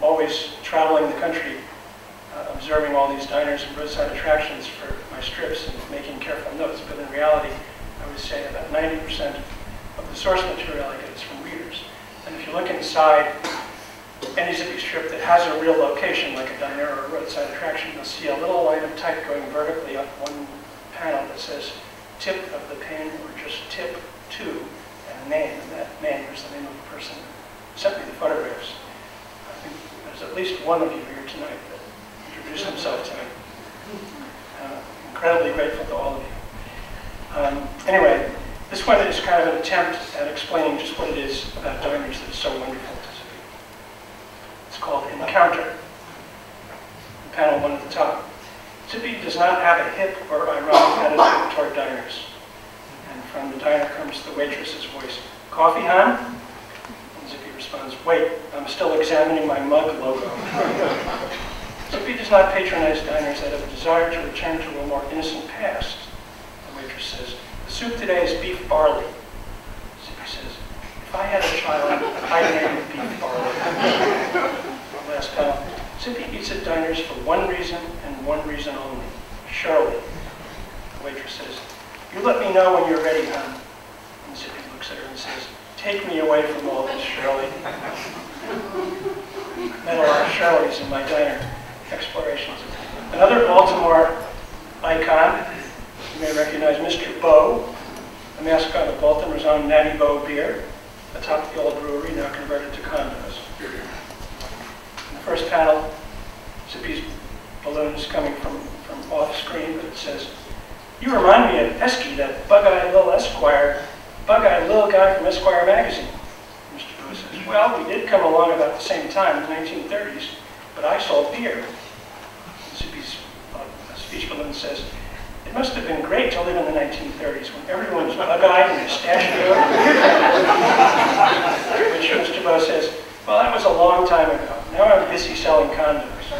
always traveling the country, observing all these diners and roadside attractions for my strips and making careful notes. But in reality, I would say about 90% of the source material I get is from readers. And if you look inside any Zippy strip that has a real location, like a diner or a roadside attraction, you'll see a little line of type going vertically up one panel that says tip of the pen or just tip to, and a name. And that name is the name of the person who sent me the photographs. I think there's at least one of you here tonight that introduced himself to me. Incredibly grateful to all of you. Anyway, this one is kind of an attempt at explaining just what it is about diners that is so wonderful to Zippy. It's called Encounter. Panel 1 at the top. Zippy does not have a hip or ironic attitude toward diners. And from the diner comes the waitress's voice. Coffee, hon? And Zippy responds, wait, I'm still examining my mug logo. Zippy does not patronize diners that have a desire to return to a more innocent past. The waitress says, the soup today is beef barley. Zippy says, if I had a child, I'd name it beef barley. Last panel. Zippy eats at diners for one reason and one reason only. Surely. The waitress says, you let me know when you're ready, hon. And Zippy looks at her and says, take me away from all this, Shirley. I've met a lot of Shirleys in my diner explorations. Another Baltimore icon, you may recognize Mr. Bo, the mascot of Baltimore's own Natty Bo beer, atop the old brewery, now converted to condos. In the first panel, Zippy's balloons coming from off-screen, but it says, you remind me of Esky, that bug-eyed little Esquire, bug-eyed little guy from Esquire magazine. Mr. Bo says, well, we did come along about the same time, in the 1930s, but I sold beer. Zippy's speech balloon says, it must have been great to live in the 1930s when everyone was bug-eyed and mustachioed. Which Mr. Bo says, well, that was a long time ago. Now I'm busy selling condos.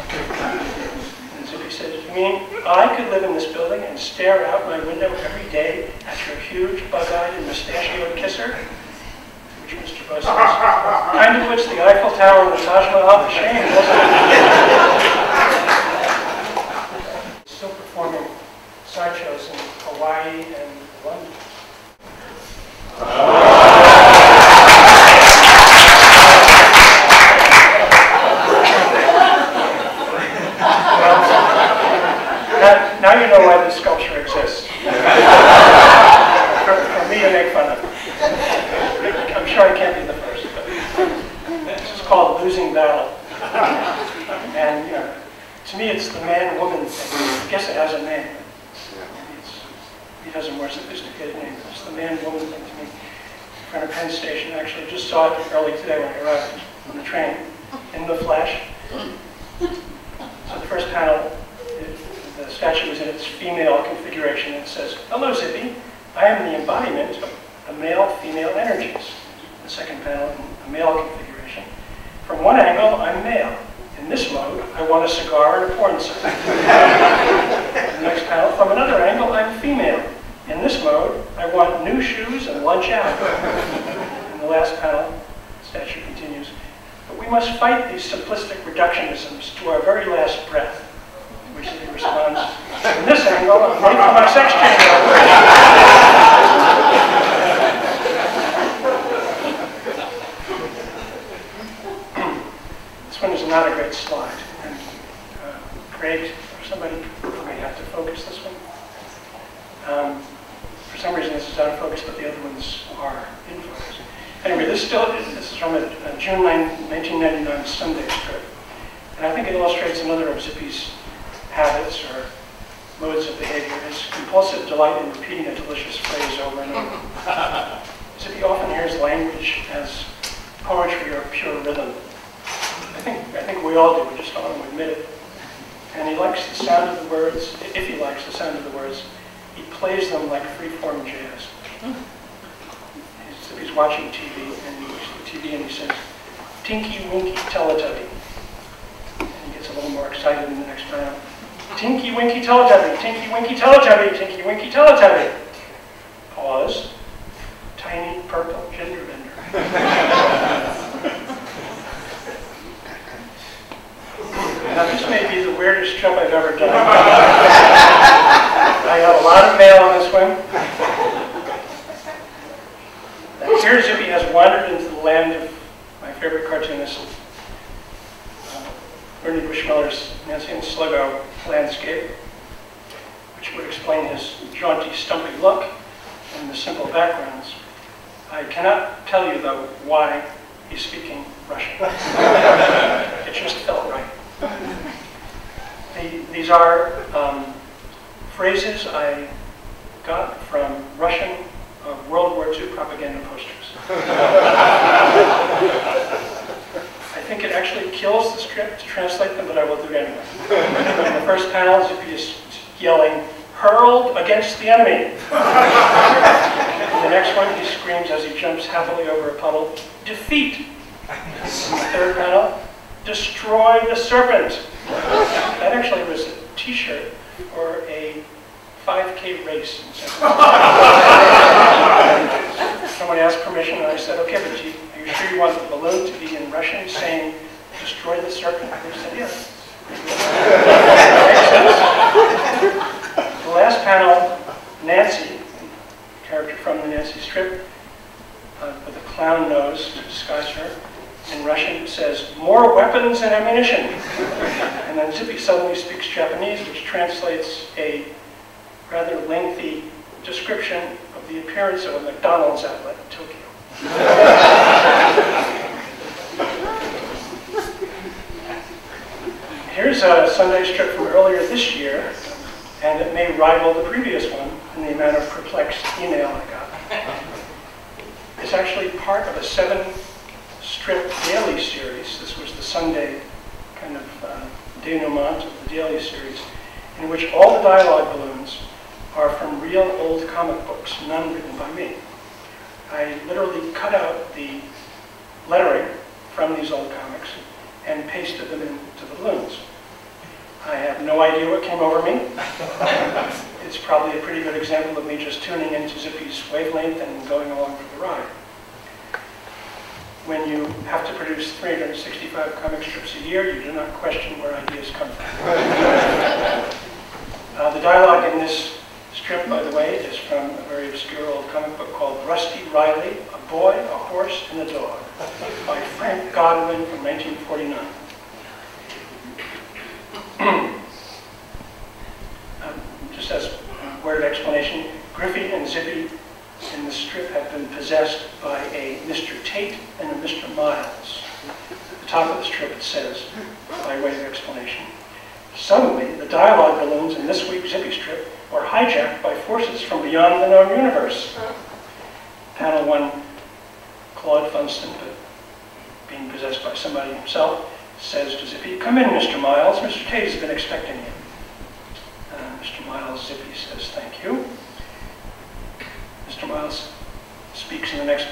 And Zippy says, you mean I could live in this building and stare out my window every day at your huge bug-eyed and mustachioed kisser? Which Mr. Bo says, kind of puts the Eiffel Tower and the Taj Mahal to shame, doesn't it? Still performing sideshows in Hawaii and London. Now you know why this sculpture exists. for me to make fun of. I'm sure I can't be the first, but this is called Losing Battle. And to me it's the man-woman thing. I guess it has a name. He has a more sophisticated name. It's the man-woman thing to me. In front of Penn Station, I actually just saw it early today when I arrived on the train, in the flesh. So the first panel, the statue is in its female configuration. It says, hello, Zippy. I am the embodiment of the male-female energies. The second panel, in a male configuration. From one angle, I'm male. In this mode, I want a cigar and a porn site. In the next panel, from another angle, I'm female. In this mode, I want new shoes and lunch out. In the last panel, the statue continues, but we must fight these simplistic reductionisms to our very last breath. To which he responds, in this angle, I'm late for my sex change. This one is not a great slide. And Craig, or somebody may have to focus this one. For some reason this is out of focus, but the other ones are in focus. Anyway, this is from a June 1999 Sunday strip. And I think it illustrates another of Zippy's habits or modes of behavior, his compulsive delight in repeating a delicious phrase over and over. Zippy often hears language as poetry or pure rhythm. I think we all do, we just don't want to admit it. And he likes the sound of the words, if he likes the sound of the words, he plays them like free-form jazz. He's watching TV, and he looks at the TV and he says, Tinky Winky Teletubby. And he gets a little more excited in the next round. Tinky Winky Teletubby, Tinky Winky Teletubby, Tinky Winky Teletubby. Pause. Tiny purple gender bender. Now, this may be the weirdest trip I've ever done. I got a lot of mail on this one. Here, Zippy has wandered into the land of my favorite cartoonist, Ernie Bushmiller's Nancy and Sluggo landscape, which would explain his jaunty, stumpy look and the simple backgrounds. I cannot tell you, though, why he's speaking Russian. It just felt right. These are phrases I got from Russian World War II propaganda posters. I think it actually kills the script to translate them, but I will do it anyway. In the first panel, Zippy is yelling, "Hurled against the enemy." In the next one, he screams as he jumps happily over a puddle, "Defeat." In the third panel, "Destroy the serpent." That actually was a t-shirt or a 5K race. Someone asked permission, and I said, "Okay, but are you sure you want the balloon to be in Russian saying, 'Destroy the serpent'?" They said, "Yes." Makes sense. The last panel, Nancy, a character from the Nancy strip, with a clown nose to disguise her, in Russian says, "More weapons and ammunition." And then Zippy suddenly speaks Japanese, which translates a rather lengthy description of the appearance of a McDonald's outlet in Tokyo. Here's a Sunday strip from earlier this year, and it may rival the previous one in the amount of perplexed email I got. It's actually part of a 7-strip daily series. This was the Sunday kind of denouement of the daily series, in which all the dialogue balloons are from real old comic books, none written by me. I literally cut out the lettering from these old comics and pasted them into the balloons. I have no idea what came over me. It's probably a pretty good example of me just tuning into Zippy's wavelength and going along for the ride. When you have to produce 365 comic strips a year, you do not question where ideas come from. The dialogue in this strip, by the way, is from a very obscure old comic book called Rusty Riley, A Boy, a Horse, and a Dog, by Frank Godwin from 1949. Just as a word of explanation, Griffey and Zippy in the strip have been possessed by a Mr. Tate and a Mr. Miles. At the top of the strip it says, by way of explanation, "Suddenly, the dialogue balloons in this week's Zippy strip were hijacked by forces from beyond the known universe." Panel 1, Claude Funston, but being possessed by somebody himself, says to Zippy, "Come in, Mr. Miles. Mr. Tate has been expecting you." Mr. Miles, Zippy says, "Thank you." Mr. Miles speaks in the next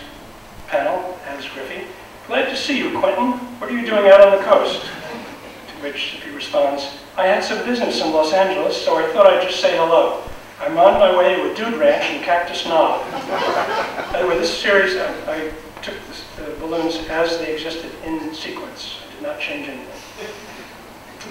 panel as Griffey, "Glad to see you, Quentin. What are you doing out on the coast?" To which Zippy responds, "I had some business in Los Angeles, so I thought I'd just say hello. I'm on my way to a dude ranch in Cactus Knob." By the way, this series, I took the balloons as they existed in sequence. I did not change anything.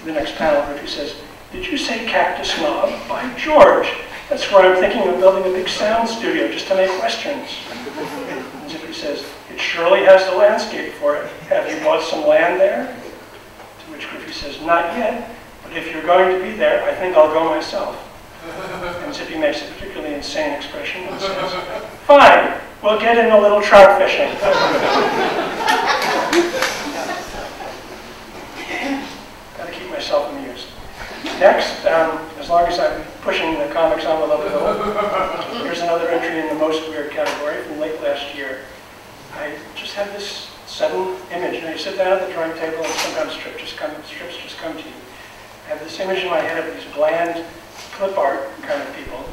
The next panel, Griffey says, "Did you say Cactus Knob? By George! That's where I'm thinking of building a big sound studio just to make westerns." And Zippy says, "It surely has the landscape for it. Have you bought some land there?" To which Griffey says, "Not yet, but if you're going to be there, I think I'll go myself." And Zippy makes a particularly insane expression and says, "Fine, we'll get in a little trout fishing." Gotta keep myself amused. Next, as long as I'm pushing the comics envelope a little, here's another entry in the most weird category from late last year. I just had this sudden image, and I sit down at the drawing table, and sometimes strips just come to you. I have this image in my head of these bland clip art kind of people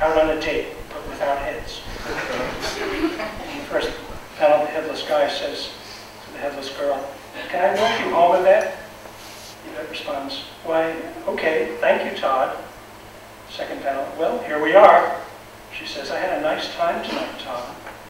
out on a date, but without heads. In the first panel, the headless guy says to the headless girl, "Can I walk you home a bit?" Yvette responds, "Why, okay, thank you, Todd." Second panel, "Well, here we are." She says, "I had a nice time tonight, Todd."